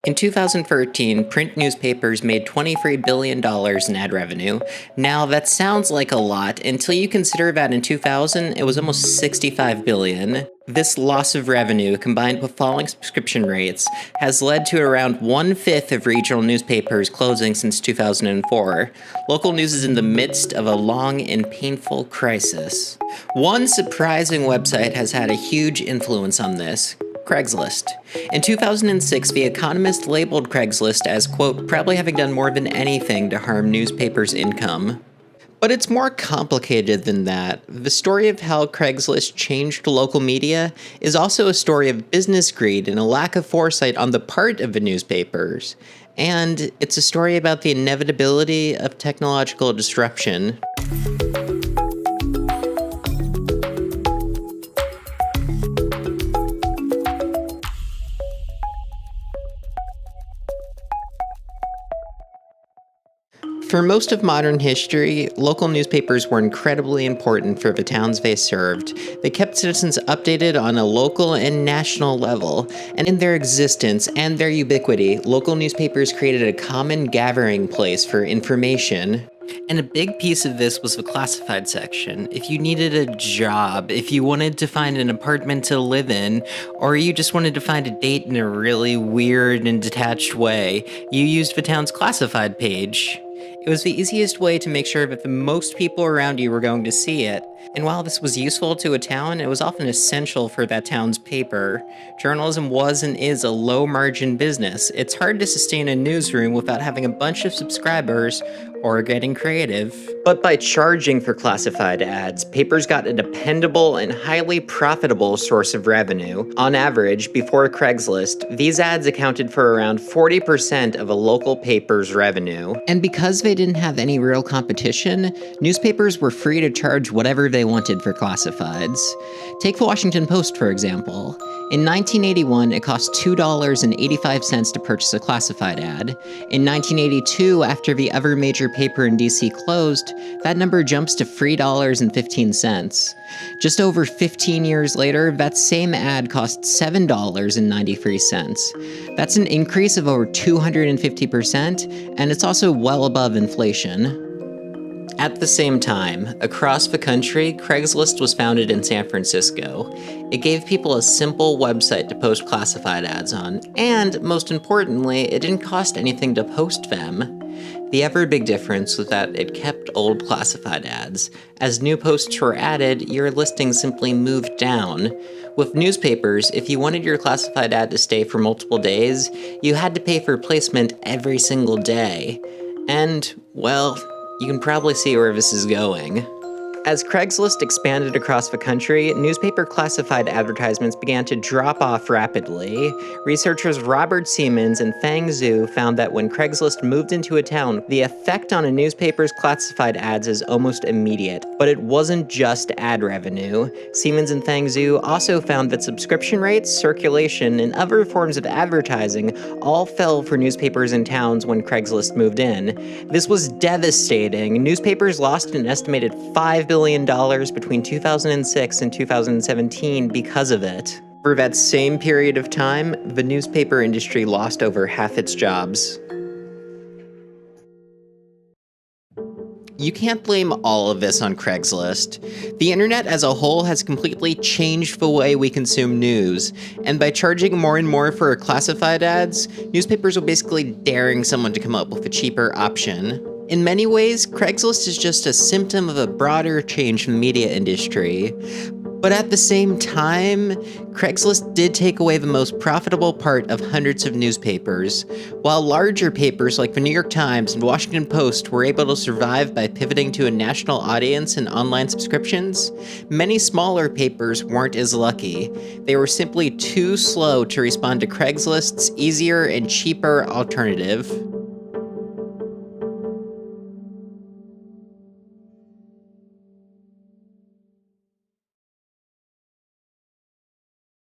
In 2013, print newspapers made $23 billion in ad revenue. Now, that sounds like a lot until you consider that in 2000, it was almost $65 billion. This loss of revenue, combined with falling subscription rates, has led to around one-fifth of regional newspapers closing since 2004. Local news is in the midst of a long and painful crisis. One surprising website has had a huge influence on this: Craigslist. In 2006, The Economist labeled Craigslist as, quote, probably having done more than anything to harm newspapers' income. But it's more complicated than that. The story of how Craigslist changed local media is also a story of business greed and a lack of foresight on the part of the newspapers. And it's a story about the inevitability of technological disruption. For most of modern history, local newspapers were incredibly important for the towns they served. They kept citizens updated on a local and national level, and in their existence and their ubiquity, local newspapers created a common gathering place for information. And a big piece of this was the classified section. If you needed a job, if you wanted to find an apartment to live in, or you just wanted to find a date in a really weird and detached way, you used the town's classified page. It was the easiest way to make sure that the most people around you were going to see it, and while this was useful to a town, it was often essential for that town's paper. Journalism was and is a low-margin business. It's hard to sustain a newsroom without having a bunch of subscribers or getting creative. But by charging for classified ads, papers got a dependable and highly profitable source of revenue. On average, before Craigslist, these ads accounted for around 40% of a local paper's revenue. And because they didn't have any real competition, newspapers were free to charge whatever they wanted for classifieds. Take the Washington Post, for example. In 1981, it cost $2.85 to purchase a classified ad. In 1982, after the other major paper in DC closed, that number jumps to $3.15. Just over 15 years later, that same ad cost $7.93. That's an increase of over 250%, and it's also well above inflation. At the same time, across the country, Craigslist was founded in San Francisco. It gave people a simple website to post classified ads on, and most importantly, it didn't cost anything to post them. The other big difference was that it kept old classified ads. As new posts were added, your listing simply moved down. With newspapers, if you wanted your classified ad to stay for multiple days, you had to pay for placement every single day. And, well, you can probably see where this is going. As Craigslist expanded across the country, newspaper classified advertisements began to drop off rapidly. Researchers Robert Siemens and Fang Zhu found that when Craigslist moved into a town, the effect on a newspaper's classified ads is almost immediate. But it wasn't just ad revenue. Siemens and Fang Zhu also found that subscription rates, circulation, and other forms of advertising all fell for newspapers in towns when Craigslist moved in. This was devastating. Newspapers lost an estimated $5 billion between 2006 and 2017 because of it. For that same period of time, the newspaper industry lost over half its jobs. You can't blame all of this on Craigslist. The internet as a whole has completely changed the way we consume news, and by charging more and more for classified ads, newspapers are basically daring someone to come up with a cheaper option. In many ways, Craigslist is just a symptom of a broader change in the media industry. But at the same time, Craigslist did take away the most profitable part of hundreds of newspapers. While larger papers like the New York Times and Washington Post were able to survive by pivoting to a national audience and online subscriptions, many smaller papers weren't as lucky. They were simply too slow to respond to Craigslist's easier and cheaper alternative.